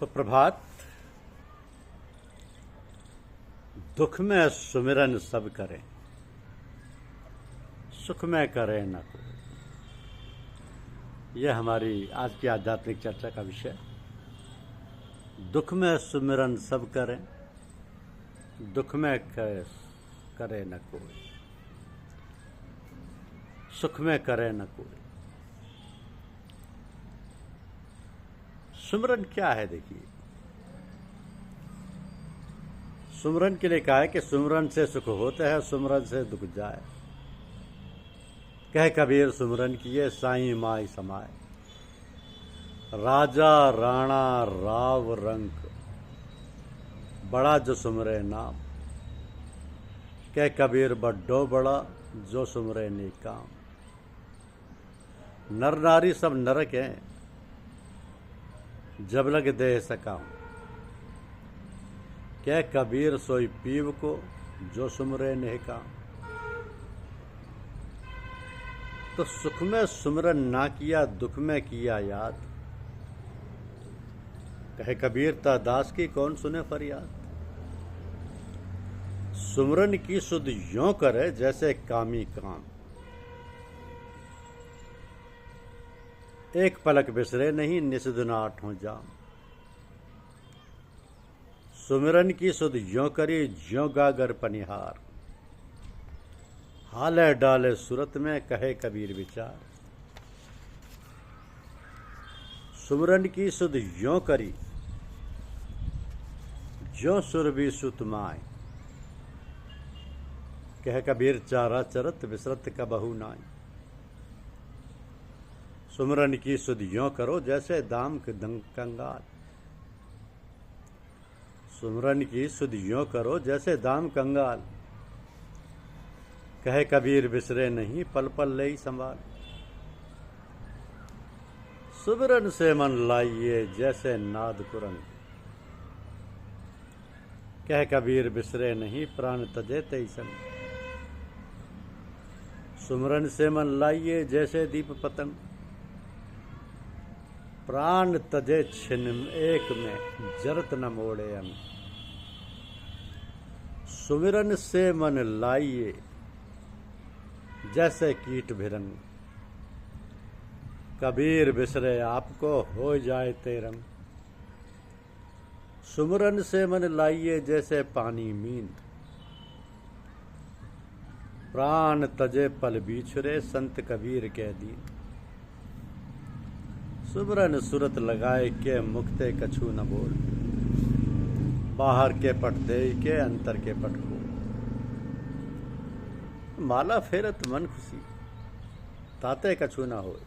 सुप्रभात। दुख में सुमिरन सब करें, सुख में करें न कोई। यह हमारी आज की आध्यात्मिक चर्चा का विषय। दुख में सुमिरन सब करें, दुख में करे न कोई, सुख में करे न कोई। सुमिरन क्या है? देखिए, सुमिरन के लिए कहा है कि सुमिरन से सुख होता है, सुमिरन से दुख जाए। कह कबीर सुमिरन किए साईं माई समाए। राजा राणा राव रंक बड़ा जो सुमरे नाम। कह कबीर बड्डो बड़ा जो सुमरे नेकाम। नर नारी सब नरक हैं, जब लग दे सकाम। कह कबीर सोई पीव को जो सुमरे नेकाम। तो सुख में सुमिरन ना किया, दुख में किया याद। कहे कबीर ता दास की कौन सुने फरियाद। सुमिरन की सुध यों करे जैसे कामी काम। एक पलक बिसरे नहीं निषिद्ध आठों जाम। सुमिरन की सुध यों करी ज्यों गागर पनिहार। हाले डाले सूरत में कहे कबीर विचार। सुमिरन की सुध यों करी ज्यों सुरभि सुत माय। कह कबीर चारा चरत विसरत का बहु नाय। सुमिरन की सुध यों करो जैसे दाम कंगाल। सुमिरन की सुध यों करो जैसे दाम कंगाल। कहे कबीर बिसरे नहीं पल पल ले संभाल। सुमिरन से मन लाइए जैसे नाद कुरंग। कह कबीर बिसरे नहीं प्राण तजे तेई संग। सुमिरन से मन लाइए जैसे दीप पतंग। प्राण तजे छिन एक में जरत न मोड़े अंग। सुमिरन से मन लाइए जैसे कीट भिरंग। कबीर बिसरे आपको हो जाए तेरंग। सुमिरन से मन लाइए जैसे पानी मीन। प्राण तजे पल बिछुरे संत कबीर के दीन। सुमिरन सुरत लगाए के मुक्ते कछु न बोल। बाहर के पट दे के अंतर के पट खोल। माला फेरत मन खुशी ताते कछु ना होए।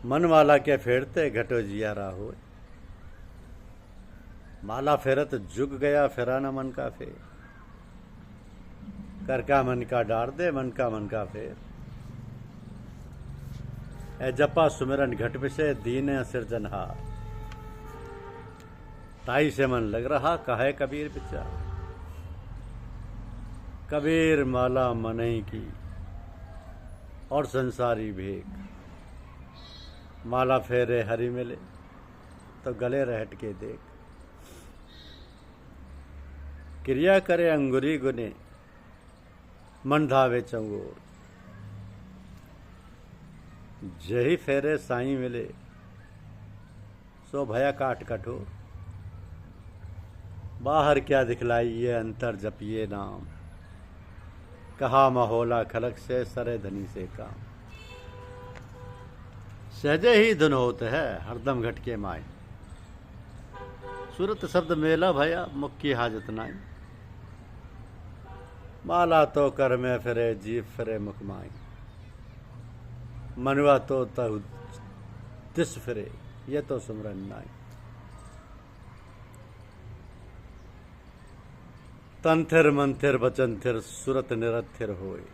मन माला के फेरते घटो जियारा होए। माला फेरत जुग गया फिरा न मन का फेर। कर का मन का डार दे मन का फेर। ए जपा सुमिरन घट विषय दीन सिरजनहार। ताई से मन लग रहा कहे कबीर विचार। कबीर माला मनई की और संसारी भेक। माला फेरे हरि मिले तो गले रहट के देख। क्रिया करे अंगुरी गुने मन धावे चंगोर। जही फेरे साई मिले सो भया काट कठोर। बाहर क्या दिखलाई ये अंतर जपिए नाम। कहा महोला खलक से सरे धनी से काम। सहजे ही धुन होते है हरदम घट के माए। सूरत शब्द मेला भया मुक्की हाजत नाई। माला तो कर में फिरे जीव फिरे मुख माई। मनवा तो तहु तिस फिरे ये तो सुमरन नाई। तंथिर मंथिर बचन थिर सुरत निरथिर होए।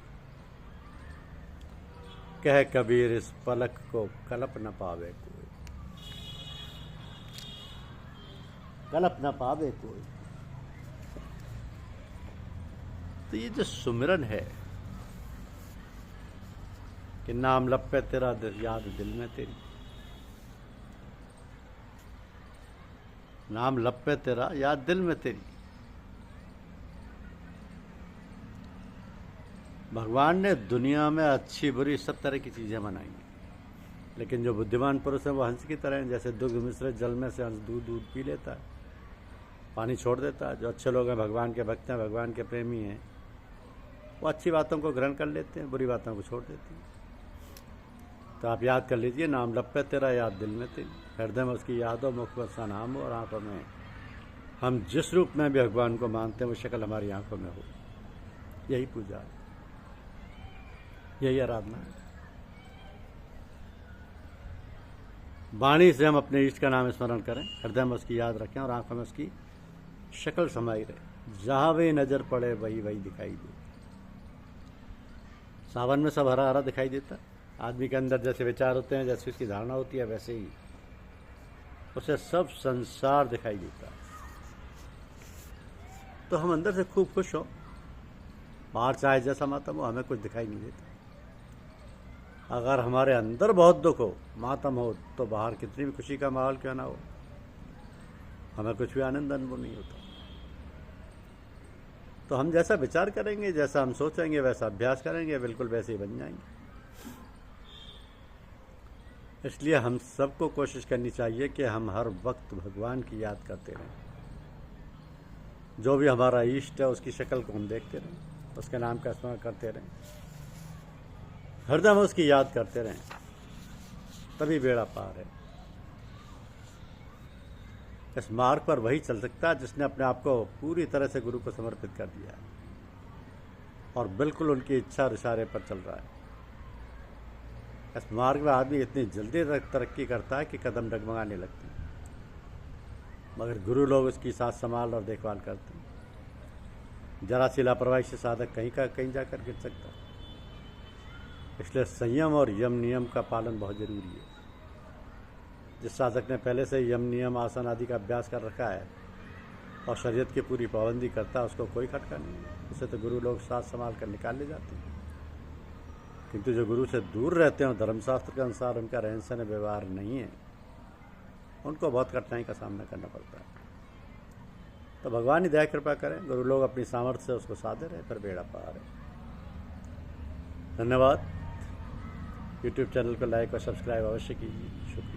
कह कबीर इस पलक को कलप न पावे कोई। कलप न पावे कोई। तो ये जो सुमिरन है कि नाम लपे तेरा याद दिल में तेरी। नाम लब पे तेरा, याद दिल में तेरी। भगवान ने दुनिया में अच्छी बुरी सब तरह की चीज़ें बनाई हैं, लेकिन जो बुद्धिमान पुरुष है वो हंस की तरह हैं। जैसे दुग्ध मिश्रित जल में से हंस दूध पी लेता है, पानी छोड़ देता है। जो अच्छे लोग हैं, भगवान के भक्त हैं, भगवान के प्रेमी हैं, वो अच्छी बातों को ग्रहण कर लेते हैं, बुरी बातों को छोड़ देते हैं। तो आप याद कर लीजिए, नाम लब पे तेरा, याद दिल में तेरी। हृदय में उसकी याद हो, मुख में उसका नाम हो, और आंखों में हम जिस रूप में भी भगवान को मानते हैं वो शक्ल हमारी आंखों में हो। यही पूजा है, यही आराधना है। वाणी से हम अपने इष्ट का नाम स्मरण करें, हृदय में उसकी याद रखें और आंखों में उसकी शक्ल समाई रहे। जहां वे नजर पड़े वही वही दिखाई दे। सावन में सब हरा हरा दिखाई देता। आदमी के अंदर जैसे विचार होते हैं, जैसे उसकी धारणा होती है, वैसे ही उसे सब संसार दिखाई देता है। तो हम अंदर से खूब खुश हो, बाहर चाहे जैसा मातम हो, हमें कुछ दिखाई नहीं देता। अगर हमारे अंदर बहुत दुख हो, मातम हो, तो बाहर कितनी भी खुशी का माहौल क्यों ना हो, हमें कुछ भी आनंद अनुभव नहीं होता। तो हम जैसा विचार करेंगे, जैसा हम सोचेंगे, वैसा अभ्यास करेंगे, बिल्कुल वैसे ही बन जाएंगे। इसलिए हम सबको कोशिश करनी चाहिए कि हम हर वक्त भगवान की याद करते रहें। जो भी हमारा इष्ट है उसकी शक्ल को हम देखते रहें, उसके नाम का स्मरण करते रहें, हृदय में उसकी याद करते रहें, तभी बेड़ा पार है। इस मार्ग पर वही चल सकता है जिसने अपने आप को पूरी तरह से गुरु को समर्पित कर दिया है और बिल्कुल उनकी इच्छा और इशारे पर चल रहा है। इस मार्ग में आदमी इतनी जल्दी तरक्की करता है कि कदम डगमगाने लगते हैं, मगर गुरु लोग उसकी साथ संभाल और देखभाल करते हैं। जरा सी लापरवाही से साधक कहीं जाकर गिर सकता है। इसलिए संयम और यम नियम का पालन बहुत जरूरी है। जिस साधक ने पहले से यम नियम आसन आदि का अभ्यास कर रखा है और शरीयत की पूरी पाबंदी करता है, उसको कोई खटका नहीं है। उसे तो गुरु लोग साथ संभाल कर निकाल ले जाते हैं। किंतु जो गुरु से दूर रहते हैं, धर्मशास्त्र के अनुसार उनका रहन सहन व्यवहार नहीं है, उनको बहुत कठिनाई का सामना करना पड़ता है। तो भगवान ही दया कृपा करें, गुरु लोग अपनी सामर्थ्य से उसको साधे रहे, फिर बेड़ा पार है। धन्यवाद। यूट्यूब चैनल को लाइक और सब्सक्राइब अवश्य कीजिए। शुक्रिया।